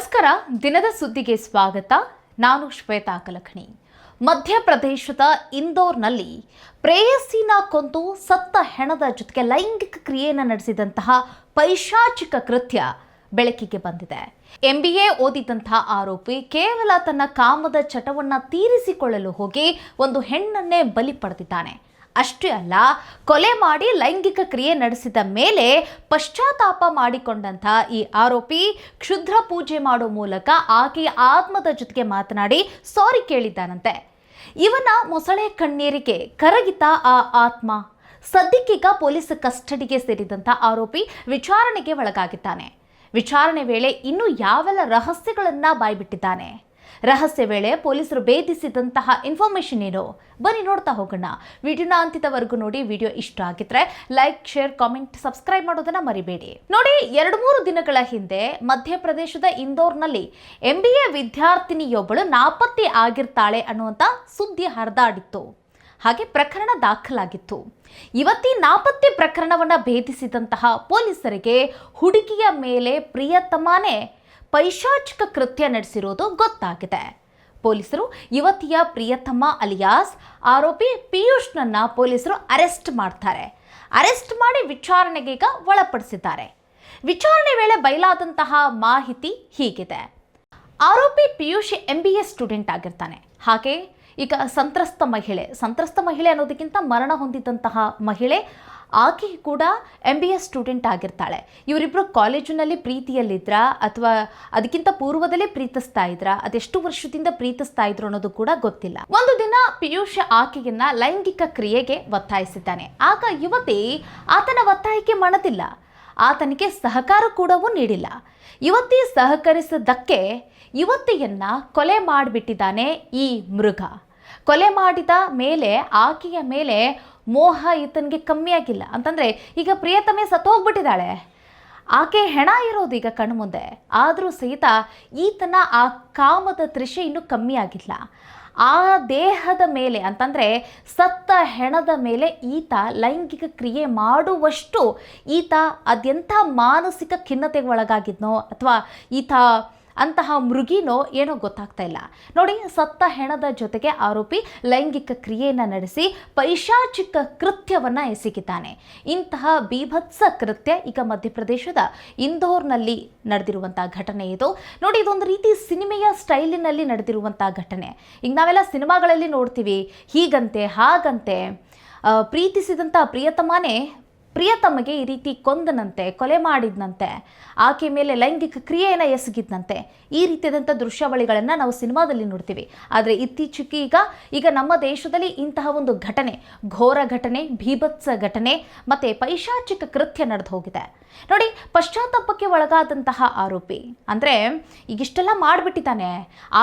ನಮಸ್ಕಾರ. ದಿನದ ಸುದ್ದಿಗೆ ಸ್ವಾಗತ. ನಾನು ಶ್ವೇತಾ ಕಲಖಣಿ. ಮಧ್ಯಪ್ರದೇಶದ ಇಂದೋರ್ನಲ್ಲಿ ಪ್ರೇಯಸಿನ ಕೊಂದು ಸತ್ತ ಹೆಣದ ಜೊತೆಗೆ ಲೈಂಗಿಕ ಕ್ರಿಯೆಯನ್ನು ನಡೆಸಿದಂತಹ ಪೈಶಾಚಿಕ ಕೃತ್ಯ ಬೆಳಕಿಗೆ ಬಂದಿದೆ. MBA ಓದಿದಂತಹ ಆರೋಪಿ ಕೇವಲ ತನ್ನ ಕಾಮದ ಚಟವನ್ನು ತೀರಿಸಿಕೊಳ್ಳಲು ಹೋಗಿ ಒಂದು ಹೆಣ್ಣನ್ನೇ ಬಲಿ ಪಡೆದಿದ್ದಾನೆ. ಅಷ್ಟೇ ಅಲ್ಲ, ಕೊಲೆ ಮಾಡಿ ಲೈಂಗಿಕ ಕ್ರಿಯೆ ನಡೆಸಿದ ಮೇಲೆ ಪಶ್ಚಾತ್ತಾಪ ಮಾಡಿಕೊಂಡಂಥ ಈ ಆರೋಪಿ ಕ್ಷುದ್ರ ಪೂಜೆ ಮಾಡೋ ಮೂಲಕ ಆಕೆಯ ಆತ್ಮದ ಜೊತೆಗೆ ಮಾತನಾಡಿ ಸಾರಿ ಕೇಳಿದ್ದಾನಂತೆ. ಇವನ ಮೊಸಳೆ ಕಣ್ಣೀರಿಗೆ ಕರಗಿತ ಆ ಆತ್ಮ. ಸದ್ಯಕ್ಕೀಗ ಪೊಲೀಸ್ ಕಸ್ಟಡಿಗೆ ಸೇರಿದಂಥ ಆರೋಪಿ ವಿಚಾರಣೆಗೆ ಒಳಗಾಗಿದ್ದಾನೆ. ವಿಚಾರಣೆ ವೇಳೆ ಇನ್ನೂ ಯಾವೆಲ್ಲ ರಹಸ್ಯಗಳನ್ನು ಬಾಯ್ಬಿಟ್ಟಿದ್ದಾನೆ? ರಹಸ್ಯ ವೇಳೆ ಪೊಲೀಸರು ಭೇದಿಸಿದಂತಹ ಇನ್ಫಾರ್ಮೇಶನ್ ಏನು? ಬನ್ನಿ ನೋಡ್ತಾ ಹೋಗೋಣ. ವಿಡಿಯೋನ ಅಂತ್ಯದವರೆಗೂ ನೋಡಿ. ವಿಡಿಯೋ ಇಷ್ಟ ಆಗಿದ್ರೆ ಲೈಕ್, ಶೇರ್, ಕಾಮೆಂಟ್, ಸಬ್ಸ್ಕ್ರೈಬ್ ಮಾಡೋದನ್ನ ಮರಿಬೇಡಿ. ನೋಡಿ, 2-3 ದಿನಗಳ ಹಿಂದೆ ಮಧ್ಯಪ್ರದೇಶದ ಇಂದೋರ್ನಲ್ಲಿ MBA ವಿದ್ಯಾರ್ಥಿನಿಯೊಬ್ಬಳು ನಾಪತ್ತೆ ಆಗಿರ್ತಾಳೆ ಅನ್ನುವಂಥ ಸುದ್ದಿ ಹರಿದಾಡಿತ್ತು. ಹಾಗೆ ಪ್ರಕರಣ ದಾಖಲಾಗಿತ್ತು. ಇವತ್ತಿ ನಾಪತ್ತೆ ಪ್ರಕರಣವನ್ನು ಭೇದಿಸಿದಂತಹ ಪೊಲೀಸರಿಗೆ ಹುಡುಗಿಯ ಮೇಲೆ ಪ್ರಿಯತಮನೇ ಪೈಶಾಚಿಕ ಕೃತ್ಯ ನಡೆಸಿರೋದು ಗೊತ್ತಾಗಿದೆ. ಪೊಲೀಸರು ಯುವತಿಯ ಪ್ರಿಯತಮ ಅಲಿಯಾಸ್ ಆರೋಪಿ ಪಿಯೂಷ್ನನ್ನ ಪೊಲೀಸರು ಅರೆಸ್ಟ್ ಮಾಡ್ತಾರೆ. ಅರೆಸ್ಟ್ ಮಾಡಿ ವಿಚಾರಣೆಗೆ ಈಗ ಒಳಪಡಿಸಿದ್ದಾರೆ. ವಿಚಾರಣೆ ವೇಳೆ ಬಯಲಾದಂತಹ ಮಾಹಿತಿ ಹೀಗಿದೆ. ಆರೋಪಿ ಪಿಯೂಷ್ MBA ಸ್ಟೂಡೆಂಟ್ ಆಗಿರ್ತಾನೆ. ಹಾಗೆ ಈಗ ಸಂತ್ರಸ್ತ ಮಹಿಳೆ ಅನ್ನೋದಕ್ಕಿಂತ ಮರಣ ಹೊಂದಿದಂತಹ ಮಹಿಳೆ, ಆಕೆ ಕೂಡ MBA ಸ್ಟೂಡೆಂಟ್ ಆಗಿರ್ತಾಳೆ. ಇವರಿಬ್ಬರು ಕಾಲೇಜಿನಲ್ಲಿ ಪ್ರೀತಿಯಲ್ಲಿದ್ರಾ ಅಥವಾ ಅದಕ್ಕಿಂತ ಪೂರ್ವದಲ್ಲೇ ಪ್ರೀತಿಸ್ತಾ ಇದ್ರಾ? ಅದೆಷ್ಟು ವರ್ಷದಿಂದ ಪ್ರೀತಿಸ್ತಾ ಇದ್ರು ಅನ್ನೋದು ಕೂಡ ಗೊತ್ತಿಲ್ಲ. ಒಂದು ದಿನ ಪಿಯೂಷ್ ಆಕೆಯನ್ನ ಲೈಂಗಿಕ ಕ್ರಿಯೆಗೆ ಒತ್ತಾಯಿಸಿದ್ದಾನೆ. ಆಗ ಯುವತಿ ಆತನ ಒತ್ತಾಯಕ್ಕೆ ಮಣದಿಲ್ಲ. ಆತನಿಗೆ ಸಹಕಾರ ಕೂಡವೂ ನೀಡಿಲ್ಲ. ಯುವತಿ ಸಹಕರಿಸಿದ್ದಕ್ಕೆ ಯುವತಿಯನ್ನ ಕೊಲೆ ಮಾಡಿಬಿಟ್ಟಿದ್ದಾನೆ ಈ ಮೃಗ. ಕೊಲೆ ಮಾಡಿದ ಮೇಲೆ ಆಕೆಯ ಮೇಲೆ ಮೋಹ ಈತನಿಗೆ ಕಮ್ಮಿ ಆಗಿಲ್ಲ. ಅಂತಂದರೆ ಈಗ ಪ್ರಿಯತಮೆ ಸತ್ತು ಹೋಗ್ಬಿಟ್ಟಿದ್ದಾಳೆ, ಆಕೆ ಹೆಣ ಇರೋದು ಈಗ ಕಣ್ಣು ಮುಂದೆ. ಆದರೂ ಸಹಿತ ಈತನ ಆ ಕಾಮದ ತೃಷೆ ಇನ್ನೂ ಕಮ್ಮಿ ಆಗಿಲ್ಲ. ಆ ದೇಹದ ಮೇಲೆ, ಅಂತಂದರೆ ಸತ್ತ ಹೆಣದ ಮೇಲೆ ಈತ ಲೈಂಗಿಕ ಕ್ರಿಯೆ ಮಾಡುವಷ್ಟು ಈತ ಅದೆಂಥ ಮಾನಸಿಕ ಖಿನ್ನತೆಗೆ ಒಳಗಾಗಿದ್ನೋ ಅಥವಾ ಈತ ಅಂತಹ ಮೃಗಿನೋ ಏನೋ ಗೊತ್ತಾಗ್ತಾ ಇಲ್ಲ. ನೋಡಿ, ಸತ್ತ ಹೆಣದ ಜೊತೆಗೆ ಆರೋಪಿ ಲೈಂಗಿಕ ಕ್ರಿಯೆಯನ್ನು ನಡೆಸಿ ಪೈಶಾಚಿಕ ಕೃತ್ಯವನ್ನು ಎಸಗಿದ್ದಾನೆ. ಇಂತಹ ಬೀಭತ್ಸ ಕೃತ್ಯ ಈಗ ಮಧ್ಯಪ್ರದೇಶದ ಇಂದೋರ್ನಲ್ಲಿ ನಡೆದಿರುವಂಥ ಘಟನೆ ಇದು. ನೋಡಿ, ಇದೊಂದು ರೀತಿ ಸಿನಿಮೆಯ ಸ್ಟೈಲಿನಲ್ಲಿ ನಡೆದಿರುವಂಥ ಘಟನೆ. ಈಗ ನಾವೆಲ್ಲ ಸಿನಿಮಾಗಳಲ್ಲಿ ನೋಡ್ತೀವಿ, ಹೀಗಂತೆ ಹಾಗಂತೆ, ಪ್ರೀತಿಸಿದಂಥ ಪ್ರಿಯತಮಗೆ ಈ ರೀತಿ ಕೊಂದನಂತೆ, ಕೊಲೆ ಮಾಡಿದ್ನಂತೆ, ಆಕೆ ಮೇಲೆ ಲೈಂಗಿಕ ಕ್ರಿಯೆಯನ್ನು ಎಸಗಿದ್ನಂತೆ. ಈ ರೀತಿಯಾದಂಥ ದೃಶ್ಯಾವಳಿಗಳನ್ನು ನಾವು ಸಿನಿಮಾದಲ್ಲಿ ನೋಡ್ತೀವಿ. ಆದರೆ ಇತ್ತೀಚೆಗೆ ಈಗ ನಮ್ಮ ದೇಶದಲ್ಲಿ ಇಂತಹ ಒಂದು ಘಟನೆ, ಘೋರ ಘಟನೆ, ಭೀಭತ್ಸ ಘಟನೆ ಮತ್ತು ಪೈಶಾಚಿಕ ಕೃತ್ಯ ನಡೆದು ಹೋಗಿದೆ. ನೋಡಿ, ಪಶ್ಚಾತ್ತಾಪಕ್ಕೆ ಒಳಗಾದಂತಹ ಆರೋಪಿ ಅಂದರೆ ಈಗಿಷ್ಟೆಲ್ಲ ಮಾಡಿಬಿಟ್ಟಿದ್ದಾನೆ.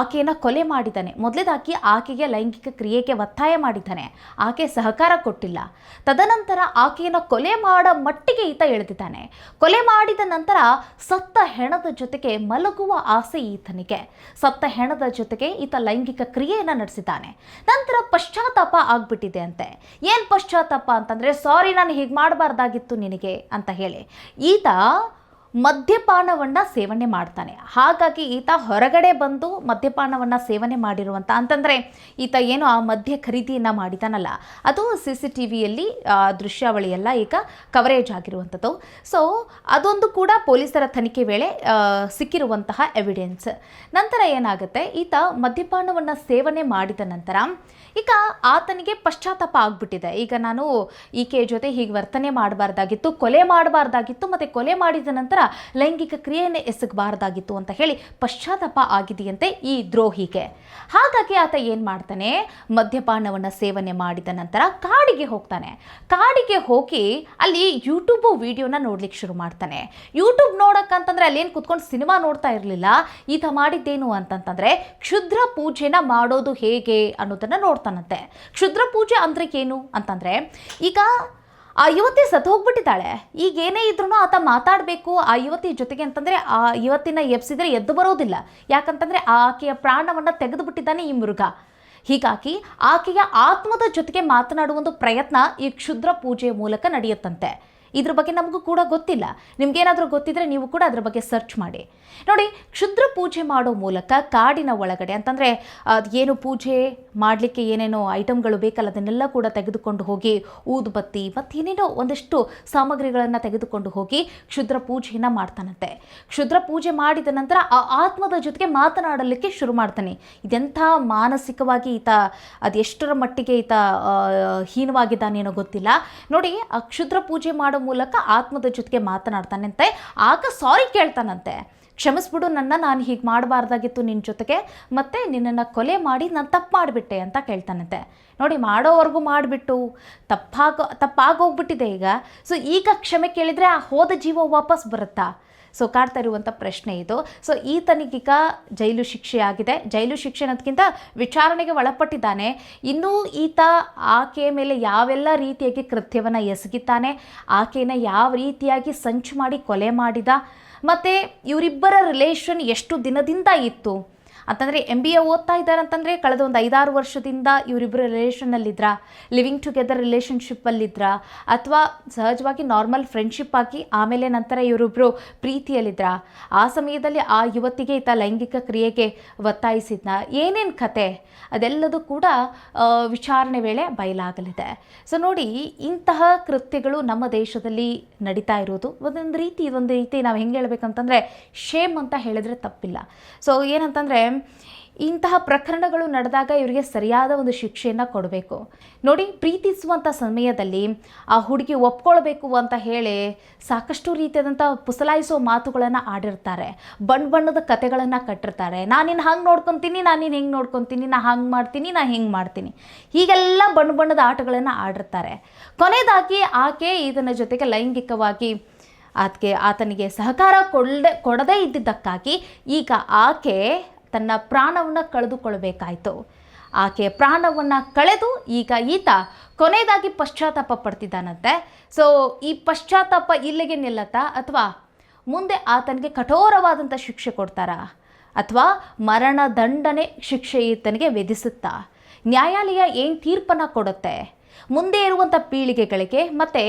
ಆಕೆಯನ್ನು ಕೊಲೆ ಮಾಡಿದ್ದಾನೆ. ಮೊದಲೇದಾಗಿ ಆಕೆಗೆ ಲೈಂಗಿಕ ಕ್ರಿಯೆಗೆ ಒತ್ತಾಯ ಮಾಡಿದ್ದಾನೆ. ಆಕೆ ಸಹಕಾರ ಕೊಟ್ಟಿಲ್ಲ. ತದನಂತರ ಆಕೆಯನ್ನು ಕೊಲೆ ಮಾಡೋ ಮಟ್ಟಿಗೆ ಈತ ಎಳೆದಿದ್ದಾನೆ. ಕೊಲೆ ಮಾಡಿದ ನಂತರ ಸತ್ತ ಹೆಣದ ಜೊತೆಗೆ ಮಲಗುವ ಆಸೆ ಈತನಿಗೆ. ಸತ್ತ ಹೆಣದ ಜೊತೆಗೆ ಈತ ಲೈಂಗಿಕ ಕ್ರಿಯೆಯನ್ನು ನಡೆಸಿದ್ದಾನೆ. ನಂತರ ಪಶ್ಚಾತ್ತಾಪ ಆಗ್ಬಿಟ್ಟಿದೆ ಅಂತೆ. ಏನು ಪಶ್ಚಾತ್ತಾಪ ಅಂತಂದರೆ, ಸಾರಿ, ನಾನು ಹೀಗೆ ಮಾಡಬಾರ್ದಾಗಿತ್ತು ನಿನಗೆ ಅಂತ ಹೇಳಿ ಈತ ಮದ್ಯಪಾನವನ್ನು ಸೇವನೆ ಮಾಡ್ತಾನೆ. ಹಾಗಾಗಿ ಈತ ಹೊರಗಡೆ ಬಂದು ಮದ್ಯಪಾನವನ್ನು ಸೇವನೆ ಮಾಡಿರುವಂಥ, ಅಂತಂದರೆ ಈತ ಏನು ಆ ಮದ್ಯ ಖರೀದಿಯನ್ನು ಮಾಡಿದಾನಲ್ಲ, ಅದು CCTVಯಲ್ಲಿ ದೃಶ್ಯಾವಳಿಯೆಲ್ಲ ಈಗ ಕವರೇಜ್ ಆಗಿರುವಂಥದ್ದು. ಸೊ ಅದೊಂದು ಕೂಡ ಪೊಲೀಸರ ತನಿಖೆ ವೇಳೆ ಸಿಕ್ಕಿರುವಂತಹ ಎವಿಡೆನ್ಸ್. ನಂತರ ಏನಾಗುತ್ತೆ, ಈತ ಮದ್ಯಪಾನವನ್ನು ಸೇವನೆ ಮಾಡಿದ ನಂತರ ಈಗ ಆತನಿಗೆ ಪಶ್ಚಾತ್ತಾಪ ಆಗ್ಬಿಟ್ಟಿದೆ. ಈಗ ನಾನು ಈಕೆಯ ಜೊತೆ ಹೀಗೆ ವರ್ತನೆ ಮಾಡಬಾರ್ದಾಗಿತ್ತು, ಕೊಲೆ ಮಾಡಬಾರ್ದಾಗಿತ್ತು, ಮತ್ತು ಕೊಲೆ ಮಾಡಿದ ನಂತರ ಲೈಂಗಿಕ ಕ್ರಿಯೆಯನ್ನು ಎಸಗಬಾರ್ದಾಗಿತ್ತು ಅಂತ ಹೇಳಿ ಪಶ್ಚಾತ್ತಾಪ ಆಗಿದೆಯಂತೆ ಈ ದ್ರೋಹಿಗೆ. ಹಾಗಾಗಿ ಆತ ಏನು ಮಾಡ್ತಾನೆ, ಮದ್ಯಪಾನವನ್ನು ಸೇವನೆ ಮಾಡಿದ ನಂತರ ಕಾಡಿಗೆ ಹೋಗ್ತಾನೆ. ಕಾಡಿಗೆ ಹೋಗಿ ಅಲ್ಲಿ ಯೂಟ್ಯೂಬ್ ವಿಡಿಯೋನ ನೋಡ್ಲಿಕ್ಕೆ ಶುರು ಮಾಡ್ತಾನೆ. ಯೂಟ್ಯೂಬ್ ನೋಡೋಕ್ಕಂತಂದ್ರೆ ಅಲ್ಲೇನು ಕುತ್ಕೊಂಡು ಸಿನಿಮಾ ನೋಡ್ತಾ ಇರಲಿಲ್ಲ. ಈತ ಮಾಡಿದ್ದೇನು ಅಂತಂತಂದರೆ ಕ್ಷುದ್ರ ಪೂಜೆನ ಮಾಡೋದು ಹೇಗೆ ಅನ್ನೋದನ್ನು ನೋಡ್ತಾನಂತೆ. ಕ್ಷುದ್ರ ಪೂಜೆ ಅಂದರೆ ಏನು ಅಂತಂದರೆ, ಈಗ ಆ ಯುವತಿ ಸತ್ತು ಹೋಗ್ಬಿಟ್ಟಿದ್ದಾಳೆ. ಈಗ ಏನೇ ಇದ್ರೂ ಆತ ಮಾತಾಡಬೇಕು ಆ ಯುವತಿ ಜೊತೆಗೆ ಅಂತಂದರೆ ಆ ಯುವತಿನ ಎಬ್ಸಿದ್ರೆ ಎದ್ದು ಬರೋದಿಲ್ಲ. ಯಾಕಂತಂದರೆ ಆಕೆಯ ಪ್ರಾಣವನ್ನು ತೆಗೆದು ಬಿಟ್ಟಿದ್ದಾನೆ ಈ ಮೃಗ. ಹೀಗಾಗಿ ಆಕೆಯ ಆತ್ಮದ ಜೊತೆಗೆ ಮಾತನಾಡುವ ಒಂದು ಪ್ರಯತ್ನ ಈ ಕ್ಷುದ್ರ ಪೂಜೆಯ ಮೂಲಕ ನಡೆಯುತ್ತಂತೆ. ಇದ್ರ ಬಗ್ಗೆ ನಮಗೂ ಕೂಡ ಗೊತ್ತಿಲ್ಲ. ನಿಮ್ಗೇನಾದರೂ ಗೊತ್ತಿದ್ರೆ ನೀವು ಕೂಡ ಅದ್ರ ಬಗ್ಗೆ ಸರ್ಚ್ ಮಾಡಿ. ನೋಡಿ, ಕ್ಷುದ್ರ ಪೂಜೆ ಮಾಡೋ ಮೂಲಕ ಕಾಡಿನ ಒಳಗಡೆ ಅಂತಂದರೆ ಏನು ಪೂಜೆ ಮಾಡಲಿಕ್ಕೆ ಏನೇನೋ ಐಟಮ್ಗಳು ಬೇಕಲ್ಲ ಅದನ್ನೆಲ್ಲ ಕೂಡ ತೆಗೆದುಕೊಂಡು ಹೋಗಿ ಊದುಬತ್ತಿ ಮತ್ತು ಏನೇನೋ ಒಂದಷ್ಟು ಸಾಮಗ್ರಿಗಳನ್ನು ತೆಗೆದುಕೊಂಡು ಹೋಗಿ ಕ್ಷುದ್ರ ಪೂಜೆಯನ್ನು ಮಾಡ್ತಾನಂತೆ. ಕ್ಷುದ್ರ ಪೂಜೆ ಮಾಡಿದ ನಂತರ ಆ ಆತ್ಮದ ಜೊತೆಗೆ ಮಾತನಾಡಲಿಕ್ಕೆ ಶುರು ಮಾಡ್ತಾನೆ. ಇದೆಂಥ ಮಾನಸಿಕವಾಗಿ ಈತ ಅದೆಷ್ಟರ ಮಟ್ಟಿಗೆ ಈತ ಹೀನವಾಗಿದ್ದಾನೇನೋ ಗೊತ್ತಿಲ್ಲ. ನೋಡಿ, ಆ ಕ್ಷುದ್ರ ಪೂಜೆ ಮಾಡೋ ಮೂಲಕ ಆತ್ಮದ ಜೊತೆಗೆ ಮಾತನಾಡ್ತಾನಂತೆ. ಆಗ ಸಾರಿ ಕೇಳ್ತಾನಂತೆ, ಕ್ಷಮಿಸ್ಬಿಡು ನಾನು ಹೀಗೆ ಮಾಡಬಾರ್ದಾಗಿತ್ತು ನಿನ್ನ ಜೊತೆಗೆ, ಮತ್ತು ನಿನ್ನನ್ನು ಕೊಲೆ ಮಾಡಿ ನಾನು ತಪ್ಪು ಮಾಡಿಬಿಟ್ಟೆ ಅಂತ ಕೇಳ್ತಾನಂತೆ. ನೋಡಿ, ಮಾಡೋವರೆಗೂ ಮಾಡಿಬಿಟ್ಟು ತಪ್ಪಾಗೋಗ್ಬಿಟ್ಟಿದೆ ಈಗ. ಸೊ ಈಗ ಕ್ಷಮೆ ಕೇಳಿದರೆ ಆ ಹೋದ ಜೀವ ವಾಪಸ್ ಬರುತ್ತಾ? ಸೊ ಕಾಡ್ತಾ ಇರುವಂಥ ಪ್ರಶ್ನೆ ಇದು. ಸೊ ಈತನಿಗೀಗ ಜೈಲು ಶಿಕ್ಷೆ ಆಗಿದೆ. ಜೈಲು ಶಿಕ್ಷೆ ಅನ್ನೋದಕ್ಕಿಂತ ವಿಚಾರಣೆಗೆ ಒಳಪಟ್ಟಿದ್ದಾನೆ. ಇನ್ನೂ ಈತ ಆಕೆಯ ಮೇಲೆ ಯಾವೆಲ್ಲ ರೀತಿಯಾಗಿ ಕೃತ್ಯವನ್ನು ಎಸಗಿದ್ದಾನೆ, ಆಕೆಯನ್ನು ಯಾವ ರೀತಿಯಾಗಿ ಸಂಚು ಮಾಡಿ ಕೊಲೆ ಮಾಡಿದ, ಮತ್ತು ಇವರಿಬ್ಬರ ರಿಲೇಷನ್ ಎಷ್ಟು ದಿನದಿಂದ ಇತ್ತು ಅಂತಂದರೆ MBA ಓದ್ತಾ ಇದ್ದಾರೆ ಅಂತಂದರೆ ಕಳೆದ ಒಂದು 5-6 ವರ್ಷದಿಂದ ಇವರಿಬ್ಬರು ರಿಲೇಷನ್ನಲ್ಲಿದ್ರಾ, ಲಿವಿಂಗ್ ಟುಗೆದರ್ ರಿಲೇಷನ್ಶಿಪ್ಪಲ್ಲಿದ್ರಾ, ಅಥವಾ ಸಹಜವಾಗಿ ನಾರ್ಮಲ್ ಫ್ರೆಂಡ್ಶಿಪ್ ಆಗಿ ಆಮೇಲೆ ನಂತರ ಇವರಿಬ್ಬರು ಪ್ರೀತಿಯಲ್ಲಿದ್ರಾ, ಆ ಸಮಯದಲ್ಲಿ ಆ ಯುವತಿಗೆ ಈತ ಲೈಂಗಿಕ ಕ್ರಿಯೆಗೆ ಒತ್ತಾಯಿಸಿದ್ನ, ಏನೇನು ಕತೆ ಅದೆಲ್ಲದೂ ಕೂಡ ವಿಚಾರಣೆ ವೇಳೆ ಬಯಲಾಗಲಿದೆ. ಸೊ ನೋಡಿ, ಇಂತಹ ಕೃತ್ಯಗಳು ನಮ್ಮ ದೇಶದಲ್ಲಿ ನಡೀತಾ ಇರೋದು ಒಂದು ರೀತಿ ನಾವು ಹೆಂಗೆ ಹೇಳ್ಬೇಕಂತಂದರೆ ಶೇಮ್ ಅಂತ ಹೇಳಿದ್ರೆ ತಪ್ಪಿಲ್ಲ. ಸೊ ಏನಂತಂದರೆ ಇಂತಹ ಪ್ರಕರಣಗಳು ನಡೆದಾಗ ಇವರಿಗೆ ಸರಿಯಾದ ಒಂದು ಶಿಕ್ಷೆಯನ್ನು ಕೊಡಬೇಕು. ನೋಡಿ, ಪ್ರೀತಿಸುವಂಥ ಸಮಯದಲ್ಲಿ ಆ ಹುಡುಗಿ ಒಪ್ಕೊಳ್ಬೇಕು ಅಂತ ಹೇಳಿ ಸಾಕಷ್ಟು ರೀತಿಯಾದಂಥ ಪುಸಲಾಯಿಸೋ ಮಾತುಗಳನ್ನು ಆಡಿರ್ತಾರೆ, ಬಣ್ಣದ ಕತೆಗಳನ್ನು ಕಟ್ಟಿರ್ತಾರೆ. ನಾನು ನಿನ್ನ ಹಂಗೆ ನೋಡ್ಕೊತೀನಿ, ನಾನು ನಿನ್ನ ಹಿಂಗೆ ನೋಡ್ಕೊತೀನಿ, ನಾ ಹಂಗೆ ಮಾಡ್ತೀನಿ, ನಾ ಹಿಂಗೆ ಮಾಡ್ತೀನಿ, ಹೀಗೆಲ್ಲ ಬಣ್ಣದ ಆಟಗಳನ್ನು ಆಡಿರ್ತಾರೆ. ಕೊನೆಯದಾಗಿ ಆಕೆ ಇದನ್ನ ಜೊತೆಗೆ ಲೈಂಗಿಕವಾಗಿ ಆತನಿಗೆ ಸಹಕಾರ ಕೊಡದೇ ಇದ್ದಿದ್ದಕ್ಕಾಗಿ ಈಗ ಆಕೆ ತನ್ನ ಪ್ರಾಣವನ್ನು ಕಳೆದುಕೊಳ್ಬೇಕಾಯಿತು. ಆಕೆ ಪ್ರಾಣವನ್ನು ಕಳೆದು ಈಗ ಈತ ಕೊನೆಯದಾಗಿ ಪಶ್ಚಾತ್ತಾಪ ಪಡ್ತಿದ್ದಾನಂತೆ. ಸೊ ಈ ಪಶ್ಚಾತ್ತಾಪ ಇಲ್ಲಿಗೆ ನಿಲ್ಲತ್ತಾ, ಅಥವಾ ಮುಂದೆ ಆತನಿಗೆ ಕಠೋರವಾದಂಥ ಶಿಕ್ಷೆ ಕೊಡ್ತಾರಾ, ಅಥವಾ ಮರಣ ದಂಡನೆ ಶಿಕ್ಷೆ ಈತನಿಗೆ ವಿಧಿಸುತ್ತಾ? ನ್ಯಾಯಾಲಯ ಏನು ತೀರ್ಪನ್ನು ಕೊಡುತ್ತೆ? ಮುಂದೆ ಇರುವಂಥ ಪೀಳಿಗೆಗಳಿಗೆ ಮತ್ತು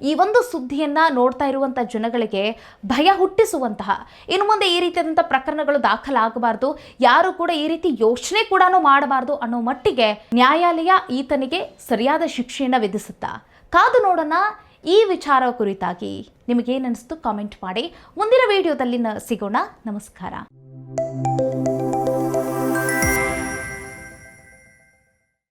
ಈ ಒಂದು ಸುದ್ದಿಯನ್ನು ನೋಡ್ತಾ ಇರುವಂಥ ಜನಗಳಿಗೆ ಭಯ ಹುಟ್ಟಿಸುವಂತಹ, ಇನ್ನು ಮುಂದೆ ಈ ರೀತಿಯಾದಂಥ ಪ್ರಕರಣಗಳು ದಾಖಲಾಗಬಾರ್ದು, ಯಾರು ಕೂಡ ಈ ರೀತಿ ಯೋಚನೆ ಕೂಡ ಮಾಡಬಾರ್ದು ಅನ್ನೋ ಮಟ್ಟಿಗೆ ನ್ಯಾಯಾಲಯ ಈತನಿಗೆ ಸರಿಯಾದ ಶಿಕ್ಷೆಯನ್ನು ವಿಧಿಸುತ್ತಾ? ಕಾದು ನೋಡೋಣ. ಈ ವಿಚಾರ ಕುರಿತಾಗಿ ನಿಮಗೇನಿಸ್ತು ಕಾಮೆಂಟ್ ಮಾಡಿ. ಮುಂದಿನ ವಿಡಿಯೋದಲ್ಲಿ ಸಿಗೋಣ. ನಮಸ್ಕಾರ.